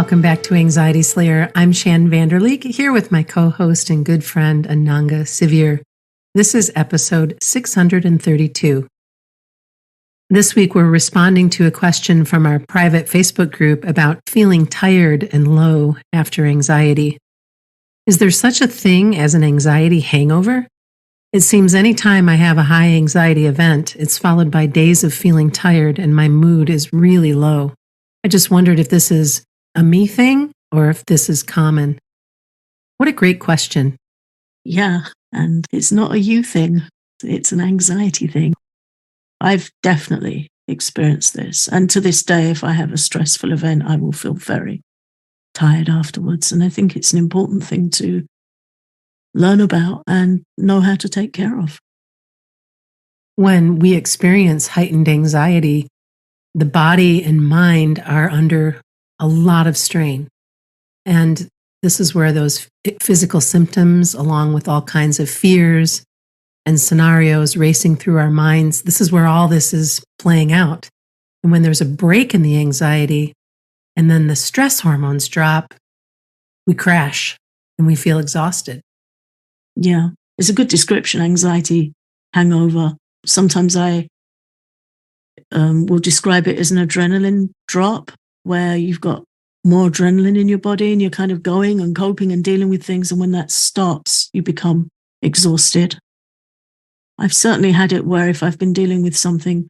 Welcome back to Anxiety Slayer. I'm Shan Vanderleek, here with my co-host and good friend Ananga Sivir. This is episode 632. This week we're responding to a question from our private Facebook group about feeling tired and low after anxiety. Is there such a thing as an anxiety hangover? It seems anytime I have a high anxiety event, it's followed by days of feeling tired and my mood is really low. I just wondered if this is a me thing or if this is common. What a great question. Yeah, and it's not a you thing. It's an anxiety thing. I've definitely experienced this. And to this day, if I have a stressful event, I will feel very tired afterwards. And I think it's an important thing to learn about and know how to take care of. When we experience heightened anxiety, the body and mind are under a lot of strain. And this is where those physical symptoms, along with all kinds of fears and scenarios racing through our minds, this is where all this is playing out. And when there's a break in the anxiety and then the stress hormones drop, we crash and we feel exhausted. Yeah, it's a good description, anxiety hangover. Sometimes I will describe it as an adrenaline drop, where you've got more adrenaline in your body and you're kind of going and coping and dealing with things. And when that stops, you become exhausted. I've certainly had it where if I've been dealing with something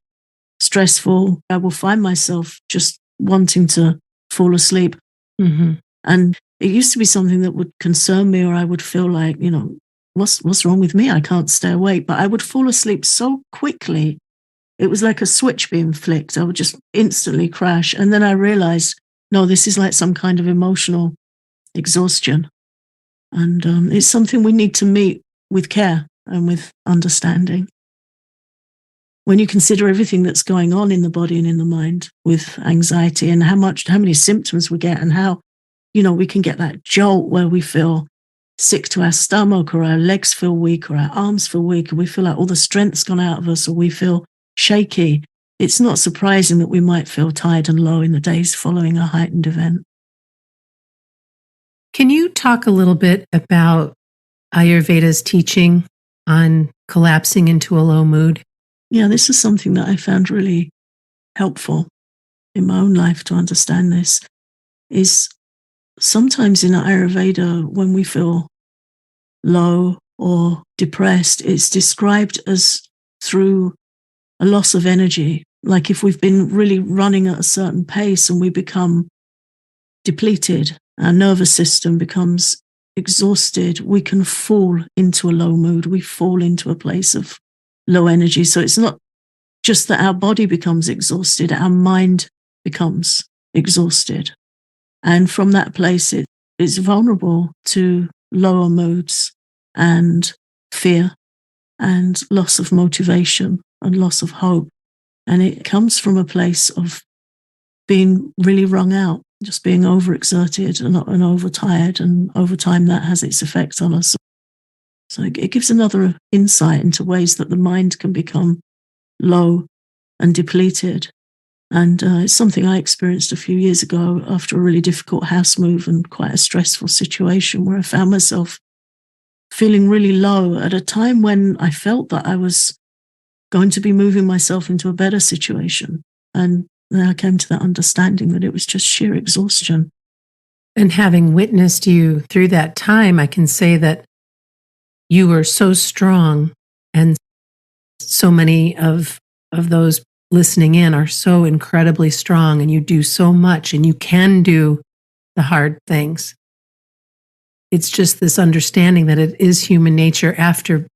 stressful, I will find myself just wanting to fall asleep. Mm-hmm. And it used to be something that would concern me, or I would feel like, what's wrong with me? I can't stay awake. But I would fall asleep so quickly. It was like a switch being flicked. I would just instantly crash. And then I realized, no, this is like some kind of emotional exhaustion. And it's something we need to meet with care and with understanding. When you consider everything that's going on in the body and in the mind with anxiety, and how many symptoms we get, and how, we can get that jolt where we feel sick to our stomach, or our legs feel weak, or our arms feel weak, and we feel like all the strength's gone out of us, or we feel shaky. It's not surprising that we might feel tired and low in the days following a heightened event. Can you talk a little bit about Ayurveda's teaching on collapsing into a low mood? Yeah, this is something that I found really helpful in my own life to understand. This is sometimes in Ayurveda, when we feel low or depressed, it's described as through a loss of energy. Like if we've been really running at a certain pace and we become depleted, our nervous system becomes exhausted, we can fall into a low mood. We fall into a place of low energy. So it's not just that our body becomes exhausted, our mind becomes exhausted. And from that place, it is vulnerable to lower moods and fear and loss of motivation and loss of hope. And it comes from a place of being really wrung out, just being overexerted and overtired. And over time, that has its effect on us. So it gives another insight into ways that the mind can become low and depleted. And it's something I experienced a few years ago after a really difficult house move and quite a stressful situation, where I found myself feeling really low at a time when I felt that I was going to be moving myself into a better situation. And then I came to that understanding that it was just sheer exhaustion. And having witnessed you through that time, I can say that you were so strong, and so many of those listening in are so incredibly strong, and you do so much, and you can do the hard things. It's just this understanding that it is human nature, after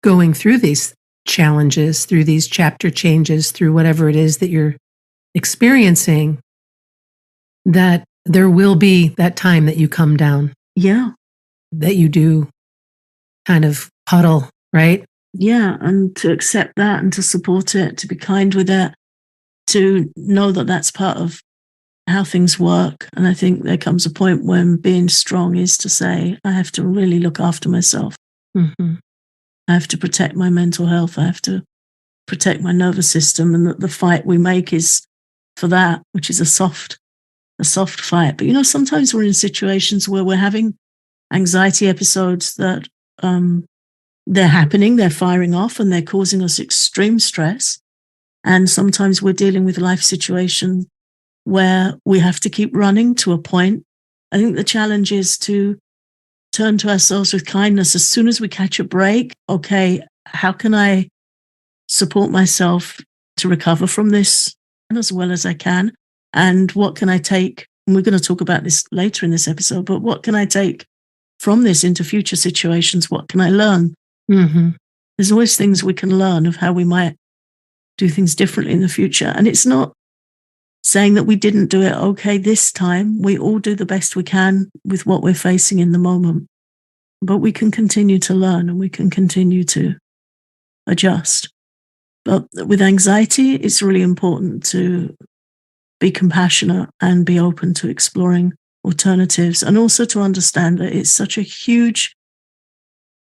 going through these challenges, through these chapter changes, through whatever it is that you're experiencing, that there will be that time that you come down. Yeah. That you do kind of puddle, right? Yeah, and to accept that and to support it, to be kind with it, to know that that's part of how things work. And I think there comes a point when being strong is to say, I have to really look after myself. Mm-hmm. I have to protect my mental health. I have to protect my nervous system. And that the fight we make is for that, which is a soft a soft fight. But, sometimes we're in situations where we're having anxiety episodes that they're happening, they're firing off, and they're causing us extreme stress. And sometimes we're dealing with a life situation where we have to keep running to a point. I think the challenge is to turn to ourselves with kindness as soon as we catch a break. Okay, how can I support myself to recover from this as well as I can? And what can I take? And we're going to talk about this later in this episode, but what can I take from this into future situations? What can I learn? Mm-hmm. There's always things we can learn of how we might do things differently in the future. And it's not saying that we didn't do it okay this time. We all do the best we can with what we're facing in the moment. But we can continue to learn and we can continue to adjust. But with anxiety, it's really important to be compassionate and be open to exploring alternatives, and also to understand that it's such a huge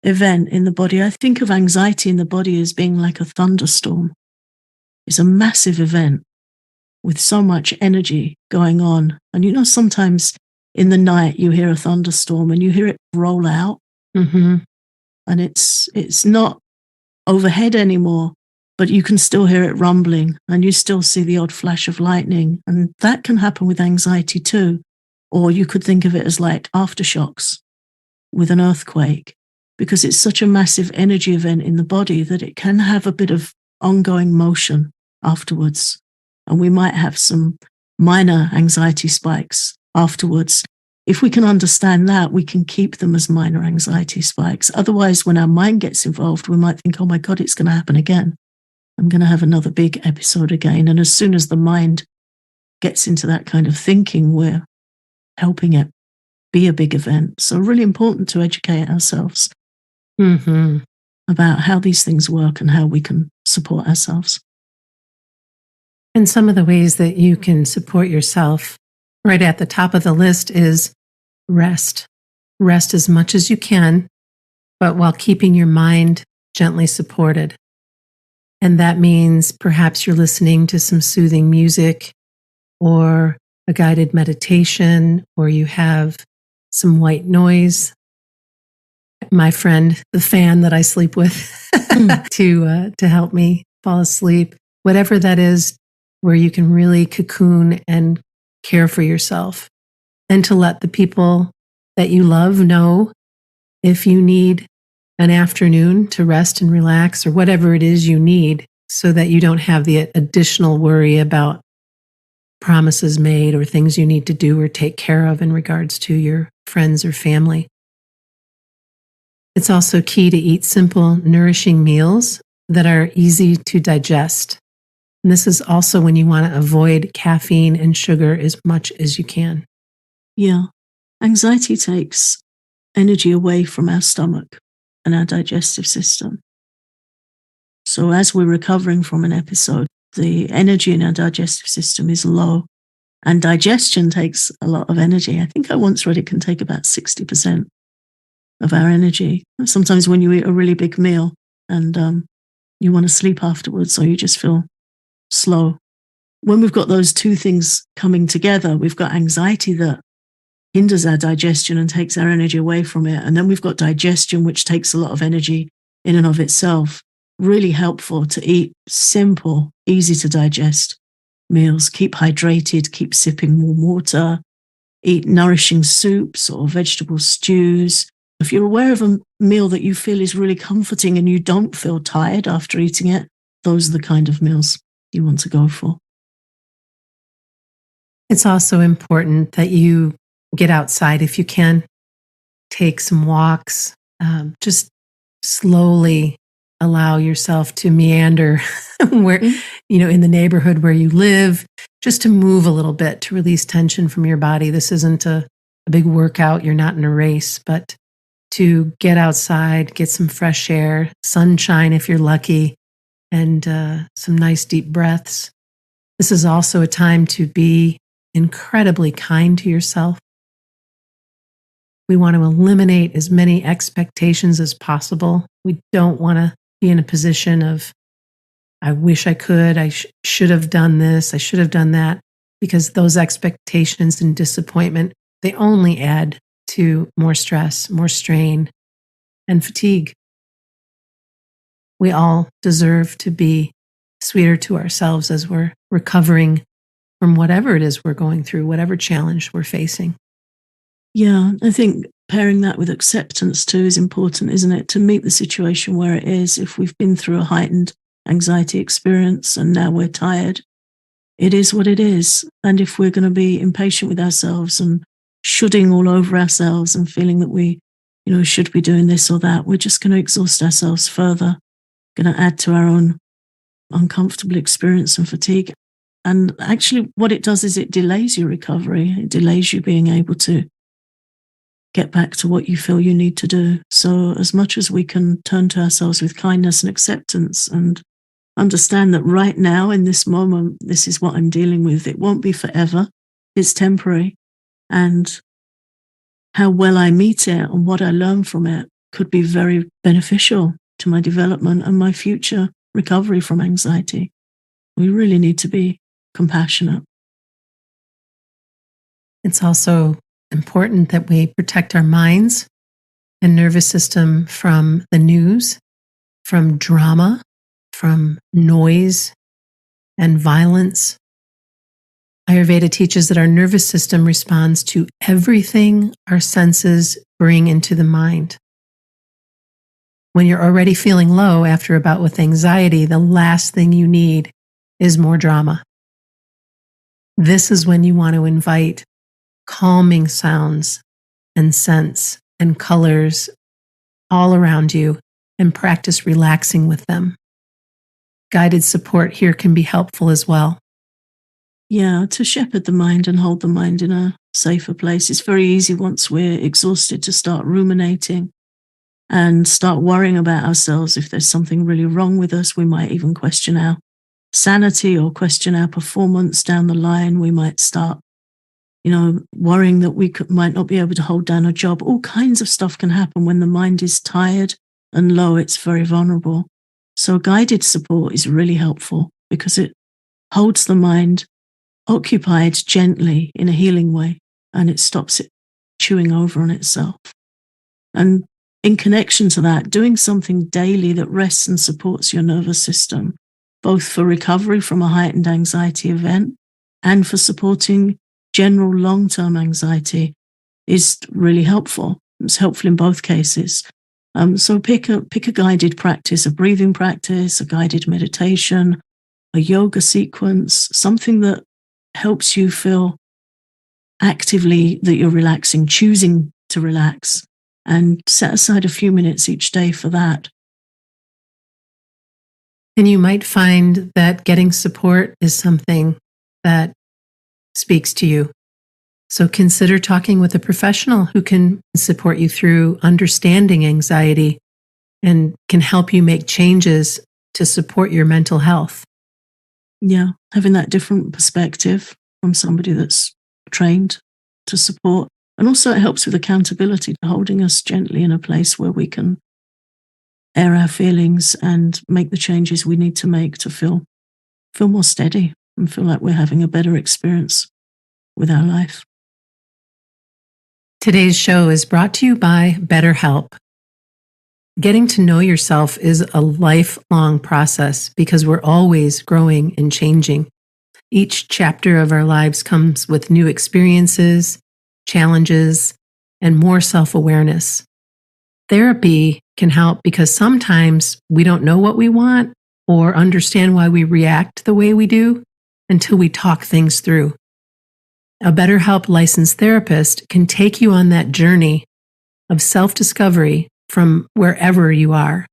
event in the body. I think of anxiety in the body as being like a thunderstorm. It's a massive event with so much energy going on. And sometimes in the night you hear a thunderstorm and you hear it roll out. Mm-hmm. And it's not overhead anymore, but you can still hear it rumbling and you still see the odd flash of lightning. And that can happen with anxiety too. Or you could think of it as like aftershocks with an earthquake, because it's such a massive energy event in the body that it can have a bit of ongoing motion afterwards. And we might have some minor anxiety spikes afterwards. If we can understand that, we can keep them as minor anxiety spikes. Otherwise, when our mind gets involved, we might think, oh my God, it's going to happen again. I'm going to have another big episode again. And as soon as the mind gets into that kind of thinking, we're helping it be a big event. So really important to educate ourselves about how these things work and how we can support ourselves. And some of the ways that you can support yourself, right at the top of the list, is rest. Rest as much as you can, but while keeping your mind gently supported. And that means perhaps you're listening to some soothing music or a guided meditation, or you have some white noise. My friend, the fan that I sleep with to help me fall asleep, whatever that is, where you can really cocoon and care for yourself, and to let the people that you love know if you need an afternoon to rest and relax, or whatever it is you need, so that you don't have the additional worry about promises made or things you need to do or take care of in regards to your friends or family. It's also key to eat simple, nourishing meals that are easy to digest. And this is also when you want to avoid caffeine and sugar as much as you can. Yeah. Anxiety takes energy away from our stomach and our digestive system. So as we're recovering from an episode, the energy in our digestive system is low, and digestion takes a lot of energy. I think I once read it can take about 60% of our energy. Sometimes when you eat a really big meal and you want to sleep afterwards, or you just feel slow. When we've got those two things coming together, we've got anxiety that hinders our digestion and takes our energy away from it. And then we've got digestion, which takes a lot of energy in and of itself. Really helpful to eat simple, easy to digest meals. Keep hydrated, keep sipping warm water, eat nourishing soups or vegetable stews. If you're aware of a meal that you feel is really comforting and you don't feel tired after eating it, those are the kind of meals you want to go for. It's also important that you get outside if you can. Take some walks. Just slowly allow yourself to meander where, in the neighborhood where you live, just to move a little bit to release tension from your body. This isn't a big workout. You're not in a race, but to get outside, get some fresh air, sunshine if you're lucky, and some nice deep breaths. This is also a time to be incredibly kind to yourself. We want to eliminate as many expectations as possible. We don't want to be in a position of, I wish I could, I should have done this, I should have done that. because those expectations and disappointment, they only add to more stress, more strain, and fatigue. We all deserve to be sweeter to ourselves as we're recovering from whatever it is we're going through, whatever challenge we're facing. Yeah, I think pairing that with acceptance too is important, isn't it? To meet the situation where it is. If we've been through a heightened anxiety experience and now we're tired, it is what it is. And if we're going to be impatient with ourselves and shoulding all over ourselves and feeling that we, should be doing this or that, we're just going to exhaust ourselves further, going to add to our own uncomfortable experience and fatigue. And actually, what it does is it delays your recovery. It delays you being able to get back to what you feel you need to do. So as much as we can turn to ourselves with kindness and acceptance and understand that right now in this moment, this is what I'm dealing with. It won't be forever. It's temporary. And how well I meet it and what I learn from it could be very beneficial to my development and my future recovery from anxiety. We really need to be compassionate. It's also important that we protect our minds and nervous system from the news, from drama, from noise and violence. Ayurveda teaches that our nervous system responds to everything our senses bring into the mind. When you're already feeling low after a bout with anxiety, the last thing you need is more drama. This is when you want to invite calming sounds and scents and colors all around you and practice relaxing with them. Guided support here can be helpful as well. Yeah, to shepherd the mind and hold the mind in a safer place. It's very easy once we're exhausted to start ruminating and start worrying about ourselves. If there's something really wrong with us, we might even question our sanity or question our performance down the line. We might start worrying that we might not be able to hold down a job. All kinds of stuff can happen when the mind is tired and low. It's very vulnerable. So guided support is really helpful because it holds the mind occupied gently in a healing way, and it stops it chewing over on itself. And in connection to that, doing something daily that rests and supports your nervous system, both for recovery from a heightened anxiety event and for supporting general long-term anxiety, is really helpful. It's helpful in both cases. So pick a guided practice, a breathing practice, a guided meditation, a yoga sequence, something that helps you feel actively that you're relaxing, choosing to relax, and set aside a few minutes each day for that. And you might find that getting support is something that speaks to you. So consider talking with a professional who can support you through understanding anxiety and can help you make changes to support your mental health. Yeah, having that different perspective from somebody that's trained to support. And also it helps with accountability, holding us gently in a place where we can air our feelings and make the changes we need to make to feel more steady and feel like we're having a better experience with our life. Today's show is brought to you by BetterHelp. Getting to know yourself is a lifelong process because we're always growing and changing. Each chapter of our lives comes with new experiences, challenges, and more self-awareness. Therapy can help because sometimes we don't know what we want or understand why we react the way we do until we talk things through. A BetterHelp licensed therapist can take you on that journey of self-discovery from wherever you are.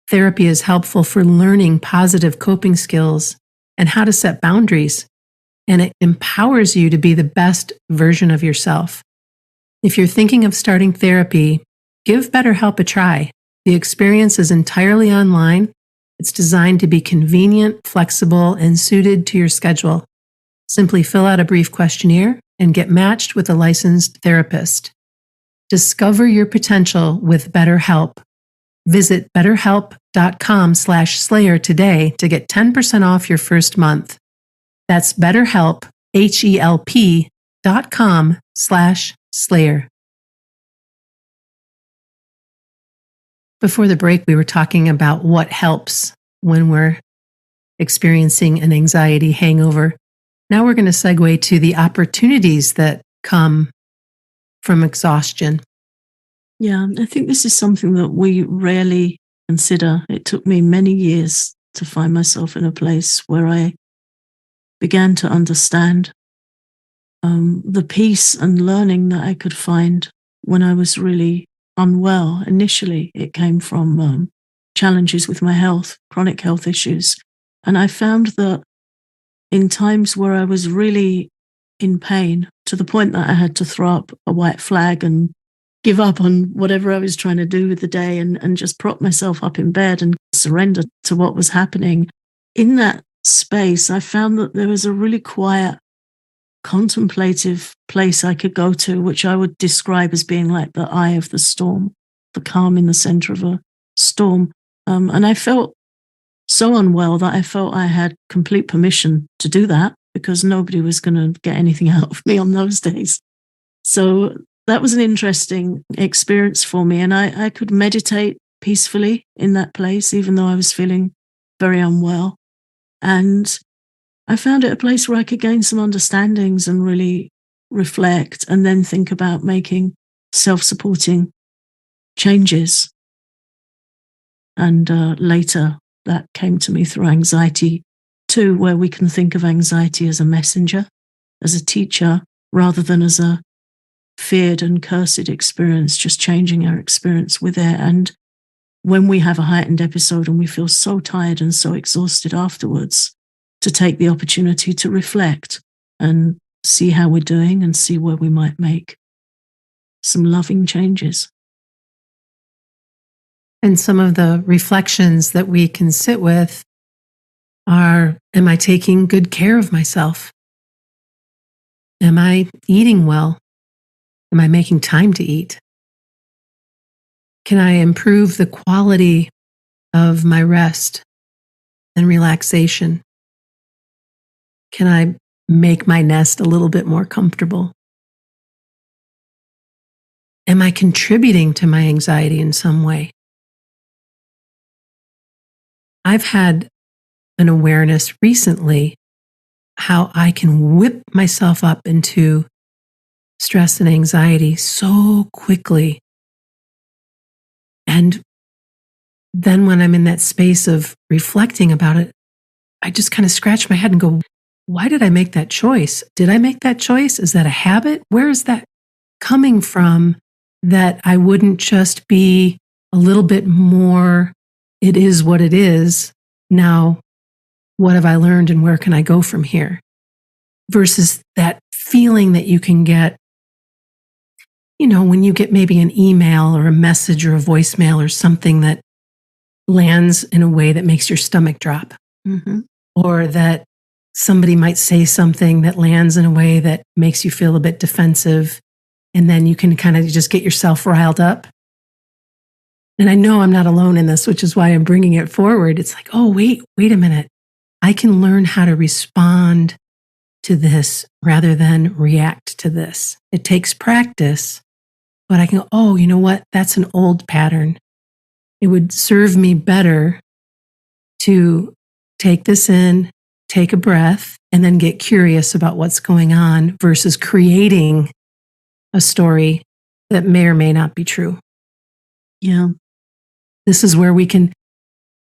Therapy is helpful for learning positive coping skills and how to set boundaries, and it empowers you to be the best version of yourself. If you're thinking of starting therapy, give BetterHelp a try. The experience is entirely online. It's designed to be convenient, flexible, and suited to your schedule. Simply fill out a brief questionnaire and get matched with a licensed therapist. Discover your potential with BetterHelp. Visit betterhelp.com/slayer today to get 10% off your first month. That's BetterHelp, BetterHelp.com/Slayer. Before the break, we were talking about what helps when we're experiencing an anxiety hangover. Now we're going to segue to the opportunities that come from exhaustion. Yeah, I think this is something that we rarely consider. It took me many years to find myself in a place where I began to understand the peace and learning that I could find when I was really unwell. Initially, it came from challenges with my health, chronic health issues. And I found that in times where I was really in pain, to the point that I had to throw up a white flag and give up on whatever I was trying to do with the day and just prop myself up in bed and surrender to what was happening. In that space, I found that there was a really quiet, contemplative place I could go to, which I would describe as being like the eye of the storm, the calm in the center of a storm. And I felt so unwell that I felt I had complete permission to do that because nobody was going to get anything out of me on those days. So that was an interesting experience for me. And I could meditate peacefully in that place, even though I was feeling very unwell. And I found it a place where I could gain some understandings and really reflect and then think about making self-supporting changes. And later that came to me through anxiety too, where we can think of anxiety as a messenger, as a teacher, rather than as a feared and cursed experience, just changing our experience with it. And when we have a heightened episode and we feel so tired and so exhausted afterwards, to take the opportunity to reflect and see how we're doing and see where we might make some loving changes. And some of the reflections that we can sit with are, am I taking good care of myself? Am I eating well? Am I making time to eat? Can I improve the quality of my rest and relaxation? Can I make my nest a little bit more comfortable? Am I contributing to my anxiety in some way? I've had an awareness recently how I can whip myself up into stress and anxiety so quickly. And then when I'm in that space of reflecting about it, I just kind of scratch my head and go, why did I make that choice? Did I make that choice? Is that a habit? Where is that coming from that I wouldn't just be a little bit more, it is what it is. Now, what have I learned and where can I go from here? Versus that feeling that you can get, when you get maybe an email or a message or a voicemail or something that lands in a way that makes your stomach drop. Mm-hmm. Or that somebody might say something that lands in a way that makes you feel a bit defensive. And then you can kind of just get yourself riled up. And I know I'm not alone in this, which is why I'm bringing it forward. It's like, oh, wait a minute. I can learn how to respond to this rather than react to this. It takes practice, but I can go, oh, you know what? That's an old pattern. It would serve me better to take this in, take a breath, and then get curious about what's going on versus creating a story that may or may not be true. Yeah. This is where we can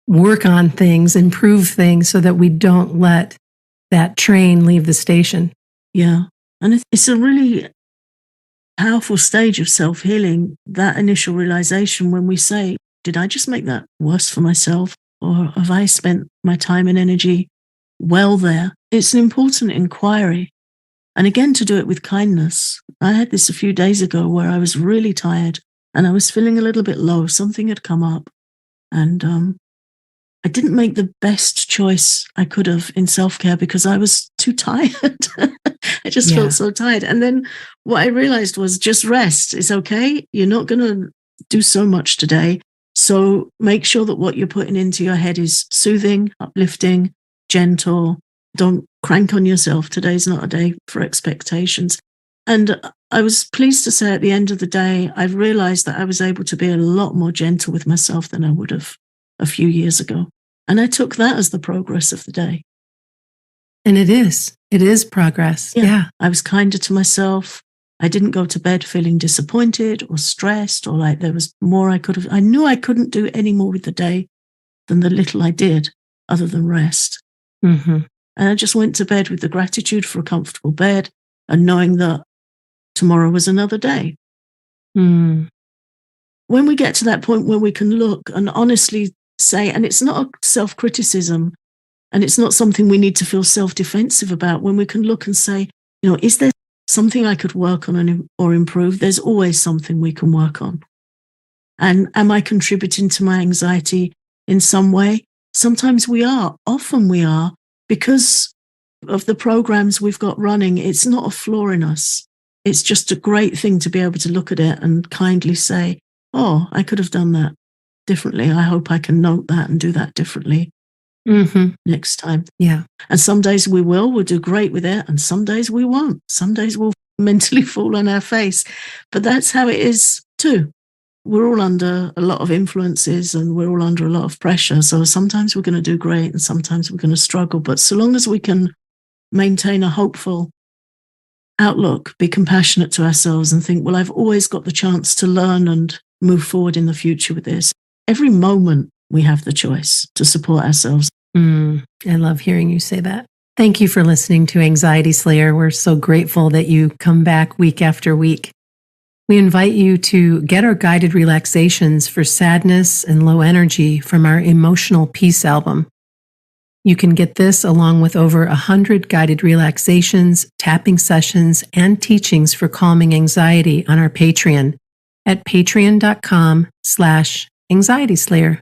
work on things, improve things so that we don't let that train leave the station. Yeah. And it's a really powerful stage of self-healing, that initial realization when we say, did I just make that worse for myself? Or have I spent my time and energy well there? It's an important inquiry. And again, to do it with kindness. I had this a few days ago where I was really tired and I was feeling a little bit low. Something had come up and I didn't make the best choice I could have in self-care because I was too tired. I just felt so tired. And then what I realized was just rest. It's okay. You're not going to do so much today. So make sure that what you're putting into your head is soothing, uplifting, gentle, Don't crank on yourself. Today's not a day for expectations. And I was pleased to say at the end of the day, I realized that I was able to be a lot more gentle with myself than I would have a few years ago. And I took that as the progress of the day. And it is progress. Yeah. I was kinder to myself. I didn't go to bed feeling disappointed or stressed or like there was more I could have. I knew I couldn't do any more with the day than the little I did other than rest. Mm-hmm. And I just went to bed with the gratitude for a comfortable bed and knowing that tomorrow was another day. Mm. When we get to that point where we can look and honestly say, and it's not a self-criticism and it's not something we need to feel self-defensive about, when we can look and say, is there something I could work on or improve? There's always something we can work on. And am I contributing to my anxiety in some way? Sometimes we are, often we are, because of the programs we've got running. It's not a flaw in us. It's just a great thing to be able to look at it and kindly say, oh, I could have done that differently. I hope I can note that and do that differently next time. Yeah. And some days we'll do great with it. And some days we won't. Some days we'll mentally fall on our face. But that's how it is too. We're all under a lot of influences and we're all under a lot of pressure. So sometimes we're going to do great and sometimes we're going to struggle. But so long as we can maintain a hopeful outlook, be compassionate to ourselves and think, well, I've always got the chance to learn and move forward in the future with this. Every moment we have the choice to support ourselves. I love hearing you say that. Thank you for listening to Anxiety Slayer. We're so grateful that you come back week after week. We invite you to get our guided relaxations for sadness and low energy from our Emotional Peace album. You can get this along with over 100 guided relaxations, tapping sessions, and teachings for calming anxiety on our Patreon at patreon.com/anxietyslayer.